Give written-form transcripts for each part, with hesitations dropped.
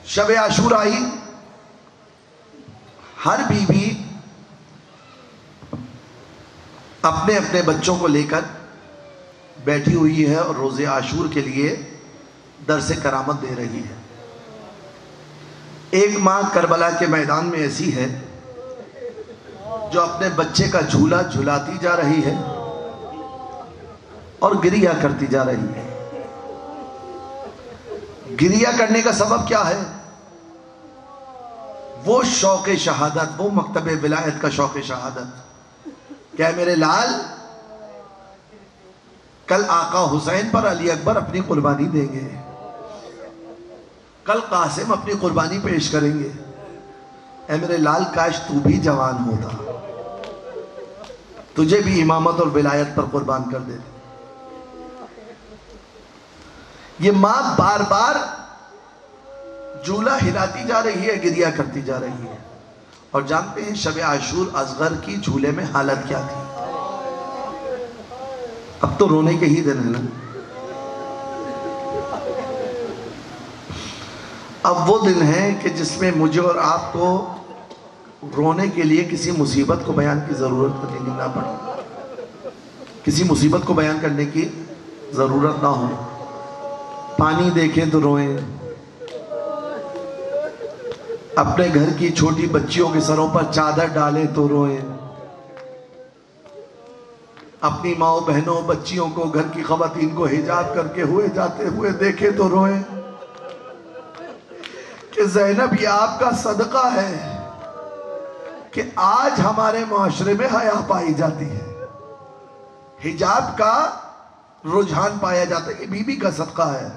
شب عاشور آئی، ہر بیوی اپنے اپنے بچوں کو لے کر بیٹھی ہوئی ہے اور روزے عاشور کے لیے درس کرامت دے رہی ہے۔ ایک ماں کربلا کے میدان میں ایسی ہے جو اپنے بچے کا جھولا جھلاتی جا رہی ہے اور گریہ کرتی جا رہی ہے۔ گریہ کرنے کا سبب کیا ہے؟ وہ شوق شہادت، وہ مکتب ولایت کا شوق شہادت کہ میرے لال کل آقا حسین پر علی اکبر اپنی قربانی دیں گے، کل قاسم اپنی قربانی پیش کریں گے، اے میرے لال کاش تو بھی جوان ہوتا، تجھے بھی امامت اور ولایت پر قربان کر دیتے۔ یہ ماں بار بار جھولا ہلاتی جا رہی ہے، گریہ کرتی جا رہی ہے، اور جانتے ہیں شب عاشور اصغر کی جھولے میں حالت کیا تھی؟ اب تو رونے کے ہی دن ہے نا، اب وہ دن ہے کہ جس میں مجھے اور آپ کو رونے کے لیے کسی مصیبت کو بیان کی ضرورت نہ پڑے، کسی مصیبت کو بیان کرنے کی ضرورت نہ ہو۔ پانی دیکھیں تو روئیں، اپنے گھر کی چھوٹی بچیوں کے سروں پر چادر ڈالیں تو روئیں، اپنی ماں بہنوں بچیوں کو گھر کی خواتین کو حجاب کر کے ہوئے جاتے ہوئے دیکھیں تو روئیں کہ زینب یہ آپ کا صدقہ ہے کہ آج ہمارے معاشرے میں حیا پائی جاتی ہے، حجاب کا رجحان پایا جاتا ہے، یہ بی بی کا صدقہ ہے،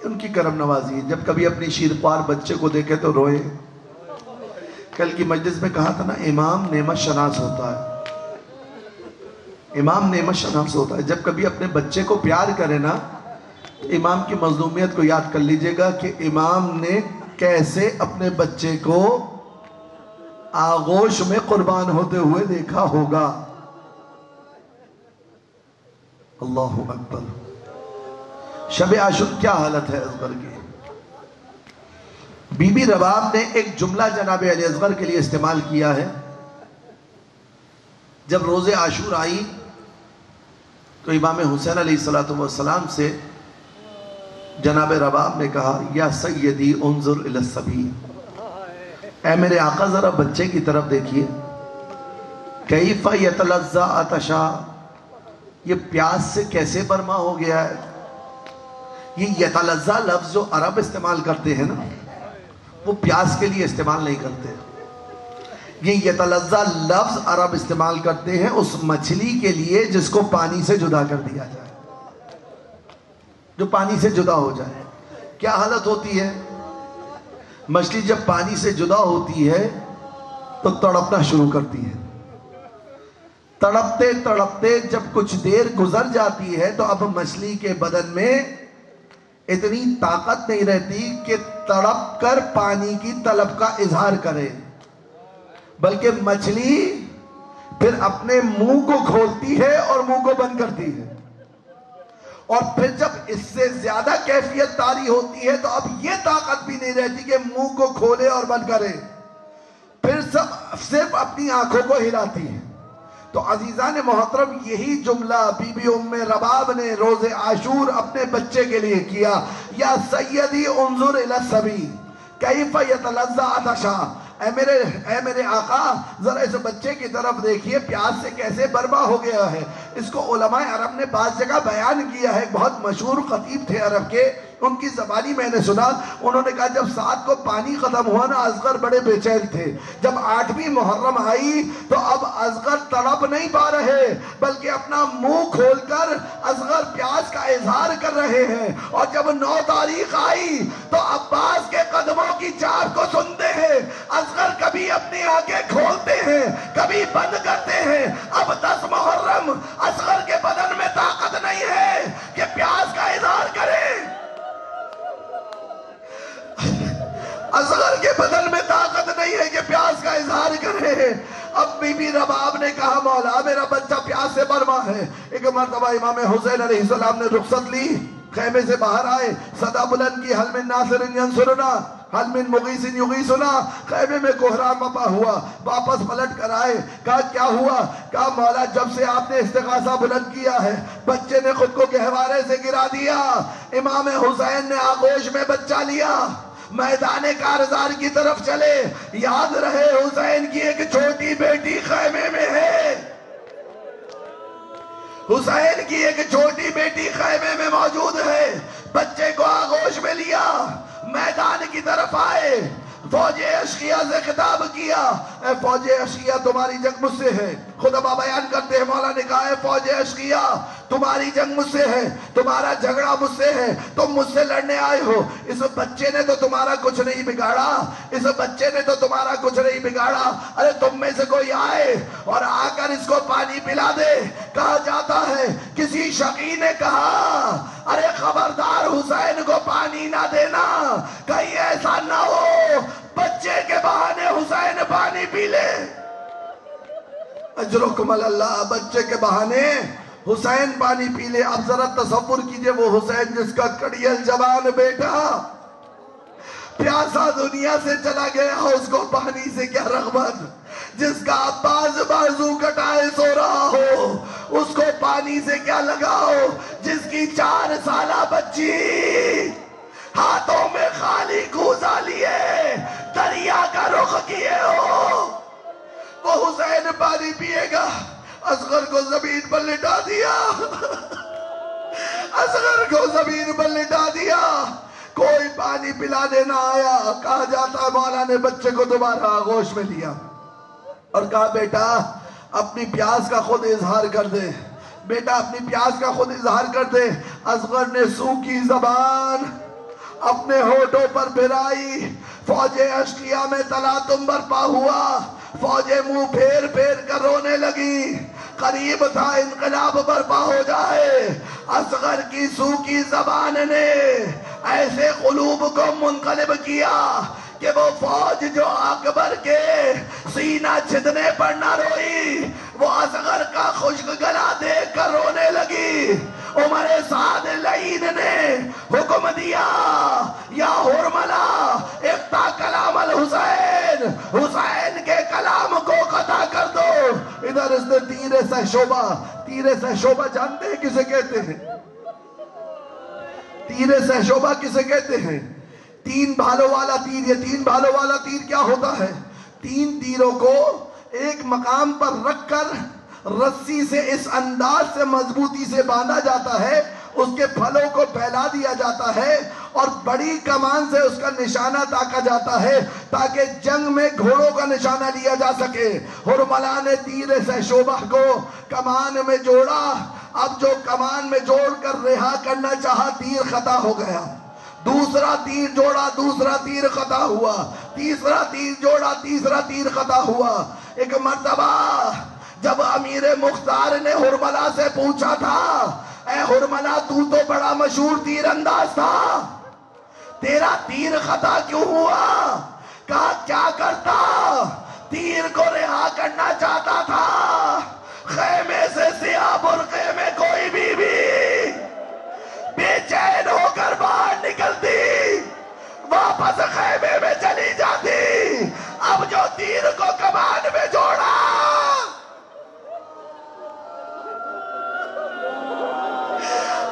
ان کی کرم نوازی ہے۔ جب کبھی اپنی شیرخوار بچے کو دیکھے تو روئے۔ کل کی مجلس میں کہا تھا نا، امام نعمت شناس ہوتا ہے، امام نعمت شناس ہوتا ہے۔ جب کبھی اپنے بچے کو پیار کرے نا تو امام کی مظلومیت کو یاد کر لیجئے گا کہ امام نے کیسے اپنے بچے کو آغوش میں قربان ہوتے ہوئے دیکھا ہوگا۔ اللہ اکبر۔ شب عاشور کیا حالت ہے اصغر کی؟ بی بی رباب نے ایک جملہ جناب علی اصغر کے لیے استعمال کیا ہے۔ جب روز عاشور آئی تو امام حسین علیہ السلام سے جناب رباب نے کہا، یا سیدی انظر الی الصبی، اے میرے آقا ذرا بچے کی طرف دیکھیے، کیف یتلذع عطشا، یہ پیاس سے کیسے برما ہو گیا ہے۔ یہ یتلذع لفظ جو عرب استعمال کرتے ہیں نا، وہ پیاس کے لیے استعمال نہیں کرتے، یہ یتلذع لفظ عرب استعمال کرتے ہیں اس مچھلی کے لیے جس کو پانی سے جدا کر دیا جائے، جو پانی سے جدا ہو جائے۔ کیا حالت ہوتی ہے؟ مچھلی جب پانی سے جدا ہوتی ہے تو تڑپنا شروع کرتی ہے، تڑپتے تڑپتے جب کچھ دیر گزر جاتی ہے تو اب مچھلی کے بدن میں اتنی طاقت نہیں رہتی کہ تڑپ کر پانی کی طلب کا اظہار کرے، بلکہ مچھلی پھر اپنے منہ کو کھولتی ہے اور منہ کو بند کرتی ہے، اور پھر جب اس سے زیادہ کیفیت طاری ہوتی ہے تو اب یہ طاقت بھی نہیں رہتی کہ منہ کو کھولے اور بند کرے، پھر صرف اپنی آنکھوں کو ہلاتی ہے۔ تو عزیزان محترم، یہی جملہ بی بی ام رباب نے روز عاشور اپنے بچے کے لیے کیا، یا سیدی انظر الی الصبی کیف یتلذع عطشا، اے میرے آقا ذرا اس بچے کی طرف دیکھیے، پیاس سے کیسے برما ہو گیا ہے۔ اس کو علماء عرب نے بعض جگہ بیان کیا ہے، بہت مشہور خطیب تھے عرب کے، ان کی زبانی میں نے سنا، انہوں نے کہا جب 7 کو پانی ختم ہوا نا اصغر بڑے بے چین تھے، جب 8ویں محرم آئی تو اب اصغر تڑپ نہیں پا رہے بلکہ اپنا منہ کھول کر اصغر پیاس کا اظہار کر رہے ہیں، اور جب 9 تاریخ آئی تو عباس کے قدموں کی چاپ کو سنتے ہیں، اصغر کبھی اپنی آنکھیں کھولتے ہیں کبھی بند کرتے ہیں۔ اب 10 محرم اصغر کے بدن میں طاقت نہیں ہے کہ پیاس کا اظہار کرے، اصغر کے بدن میں طاقت نہیں ہے کہ پیاس کا اظہار کرے۔ اب بی بی رباب نے کہا، مولا میرا بچہ پیاس سے برما ہے۔ ایک مرتبہ امام حسین علیہ السلام نے رخصت لی، خیمے سے باہر آئے، صدا بلند کی، حل من ناصر ینصرنا، حل من مغیث یغیثنا، خیمے میں کوہرام وپا ہوا، واپس پلٹ کر آئے، کہا کیا ہوا؟ کہا مولا جب سے آپ نے استغاثہ بلند کیا ہے بچے نے خود کو گہوارے سے گرا دیا۔ امام حسین نے آغوش میں بچہ لیا، میدان کارزار کی طرف چلے، یاد رہے حسین کی ایک چھوٹی بیٹی خیمے میں ہے، حسین کی ایک چھوٹی بیٹی خیمے میں موجود ہے۔ بچے کو آغوش میں لیا، میدان کی طرف آئے، فوج اشقیہ سے خطاب کیا، اے فوج اشقیہ تمہاری جنگ مجھ سے ہے۔ خطبہ بیان کرتے ہیں مولا نے کہا، اے فوج اشقیہ تمہاری جنگ مجھ سے ہے، تمہارا جھگڑا مجھ سے ہے، تم مجھ سے لڑنے آئے ہو۔ اس بچے نے تو تمہارا کچھ نہیں بگاڑا، اس بچے نے تو تمہارا کچھ نہیں بگاڑا، ارے تم میں سے کوئی آئے اور آ کر اس کو پانی پلا دے۔ کہا جاتا ہے کسی شقی نے کہا، ارے خبردار حسین کو پانی نہ دینا، کہیں ایسا نہ ہو بچے کے بہانے حسین پانی پی لے۔ اجرکم اللہ، بچے کے بہانے حسین پانی پی لے۔ اب ذرا تصور کیجئے وہ حسین جس کا کڑیل جوان بیٹا پیاسا دنیا سے چلا گیا، اس کو پانی سے کیا رغبت، جس کا عباس بازو کٹائے سو رہا ہو اس کو پانی سے کیا لگاؤ، جس کی 4 سالہ بچی ہاتھوں میں خالی کوزہ لیے دریا کا رخ کیے ہو، وہ حسین پانی پیے گا۔ اصغر کو زمین پر لٹا دیا، اصغر کو زمین پر لٹا دیا، کوئی پانی پلانے نہ آیا۔ کہا جاتا ہے مولا نے بچے کو دوبارہ آغوش میں لیا اور کہا بیٹا اپنی پیاس کا خود اظہار کر دے، بیٹا اپنی پیاس کا خود اظہار کر دے۔ اصغر نے سوکھی زبان اپنے ہونٹوں پر پھرائی، فوج اشقیہ میں تلاطم برپا ہوا، فوجیں منہ پھیر پھیر کر رونے لگی، قریب تھا انقلاب برپا ہو جائے۔ اصغر کی سوکھی زبان نے ایسے قلوب کو منقلب کیا کہ وہ فوج جو اکبر کے سینہ چھدنے پر نہ روئی، وہ اصغر کا خشک گلا دیکھ کر رونے لگی۔ عمر سعد لعین نے حکم دیا، یا حرملہ اقطع کلام الحسین، حسین کے کلام کو قطع کر دو۔ ادھر اس نے تیر سہشوبہ، تیر سہشوبہ جانتے ہیں کسے کہتے ہیں؟ تیر سہشوبہ کسے کہتے ہیں؟ 3 بھالوں والا تیر۔ یہ 3 بھالوں والا تیر کیا ہوتا ہے؟ 3 تیروں کو ایک مقام پر رکھ کر رسی سے اس انداز سے مضبوطی سے باندھا جاتا ہے، اس کے پھلوں کو پھیلا دیا جاتا ہے اور بڑی کمان سے اس کا نشانہ تاکا جاتا ہے تاکہ جنگ میں گھوڑوں کا نشانہ لیا جا سکے۔ حرملہ نے تیر سہشوبہ کو کمان میں جوڑا، اب جو کمان میں جوڑ کر رہا کرنا چاہا تیر خطا ہو گیا، دوسرا تیر جوڑا، دوسرا تیر خطا ہوا، تیسرا تیر جوڑا، تیسرا تیر خطا ہوا۔ ایک مرتبہ جب امیر مختار نے حرملہ سے پوچھا تھا، اے حرملہ تو بڑا مشہور تیر انداز تھا، تیرا تیر خطا کیوں ہوا؟ کہا کیا کرتا، تیر کو رہا کرنا چاہتا تھا، خیمے سے سیاہ برقعے میں کوئی بی بے چین ہو کر باہر نکلتی، واپس خیمے میں چلی جاتی۔ اب جو تیر کو کمان میں جوڑا،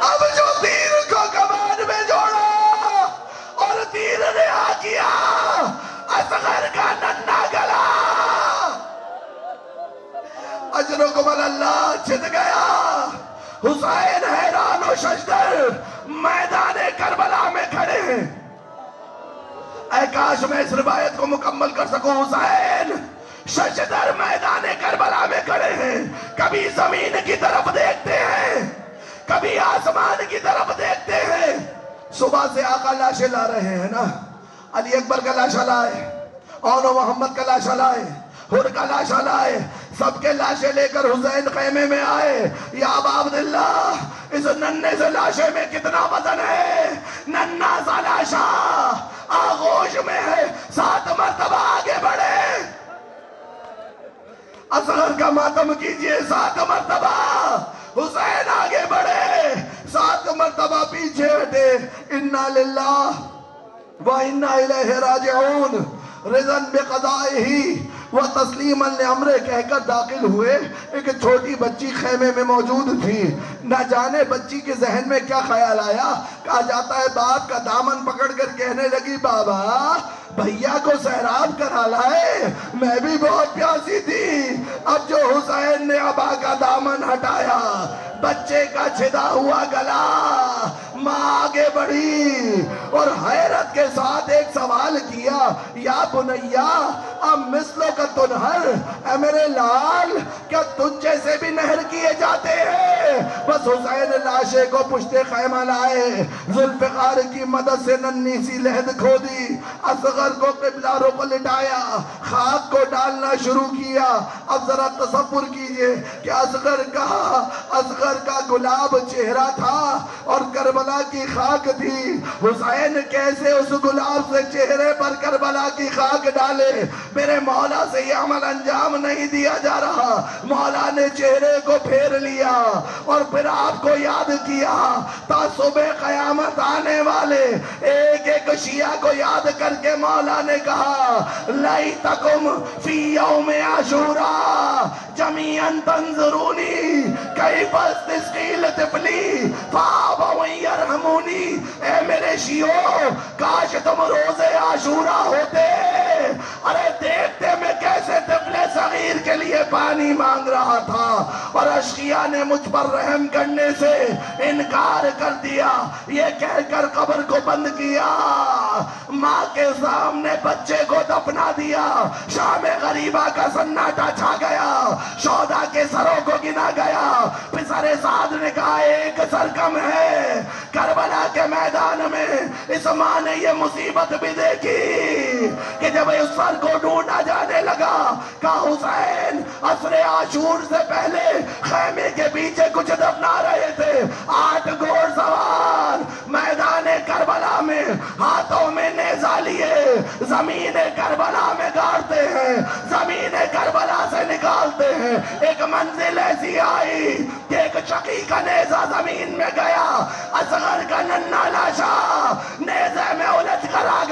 اب جو تیر کو کمان میں جوڑا اور تیر رہا کیا، اصغر کا ننھا گلا اجرکم اللہ چھد گیا۔ حسین حیران و ششدر میدان کربلا میں کھڑے ہیں۔ اے کاش میں اس روایت کو مکمل کر سکوں۔ حسین ششدر میدان کربلا میں کھڑے ہیں، کبھی زمین کی طرف دیکھتے ہیں، کبھی آسمان کی طرف دیکھتے ہیں۔ صبح سے آقا لاشیں لا رہے ہیں نا، علی اکبر کا لاشا لائے، اون و محمد کا لاشا لائے، حر کا لاشا لائے، سب کے لاشیں لے کر حسین خیمے میں آئے۔ یا ابا عبداللہ اس ننھے سے لاشے میں کتنا وزن ہے؟ ننھا سا لاشا آغوش میں ہے، 7 مرتبہ آگے بڑھے، اصغر کا ماتم کیجئے، 7 مرتبہ حسین آگے بڑھے، 7 مرتبہ پیچھے ہٹے۔ انا للہ وَإِنَّا إِلَيْهِ راجعون رضا بقضائه وہ تسلیما لامرہ کہہ کر داخل ہوئے. ایک چھوٹی بچی خیمے میں موجود تھی. نہ جانے بچی کے ذہن میں کیا خیال آیا. کہا جاتا ہے باپ کا دامن پکڑ کر کہنے لگی بابا بھیا کو سیراب کرا لائے, میں بھی بہت پیاسی تھی. اب جو حسین نے ابا کا دامن ہٹایا, بچے کا چھدا ہوا گلا, ماں آگے بڑھی اور حیرت کے ساتھ ایک سوال کیا, یا بنیا اب مثلوں کا تنہر, اے میرے لال کیا تجھ جیسے بھی نہر کیے جاتے ہیں. بس حسین لاشے کو پشت خیمہ لائے, ذوالفقار کی مدد سے ننھی سی لحد کھودی, اصغر کو قبلہ رخ لٹایا, خاک کو ڈالنا شروع کیا. اب ذرا تصور کیجئے کہ اصغر کا گلاب چہرہ تھا اور کربلا کی خاک تھی. حسین کیسے اس گلاب سے چہرے پر کربلا کی خاک ڈالے. میرے مولا سے یہ عمل انجام نہیں دیا جا رہا. مولا نے چہرے کو پھیر لیا اور پھر آپ کو یاد کیا تا صبح قیامت آنے والے ایک ایک شیعہ کو یاد کر کے مولا نے کہا لیتکم فی یوم عاشوراء جمیعا تنظرونی کیف استسقیل طفلی فابوا یرحمونی. اے میرے شیعوں کاش تم روز عاشوراء ہوتے. ارے دیکھتے میں کیسے طفل صغیر کے لیے پانی مانگ رہا تھا اور اشقیاء نے مجھ پر رحم کرنے سے انکار کر دیا. یہ کہہ کر قبر کو بند کیا, ماں کے سامنے بچے کو دفنا دیا. شام غریبہ کا سناٹا چھا گیا, شہداء کے سروں کو گنا گیا. پسر سعد نے کہا ایک سر کم ہے. کربلا کے میدان میں اس ماں نے یہ مصیبت بھی دیکھی کہ جب اس سر کو ڈھونڈا جانے لگا, کہا حسین عصر عاشور سے پہلے خیمے کے پیچھے کچھ دفنا رہے تھے. 8 گھوڑ سوار میدان کربلا میں ہاتھوں میں نیزہ لیے زمین کربلا میں گاڑتے ہیں, زمین کربلا سے نکالتے ہیں. ایک منزل ایسی آئی کہ ایک شقی کا نیزہ زمین میں گیا, اصغر کا ننھا لاشا نیزے میں الجھ کر آ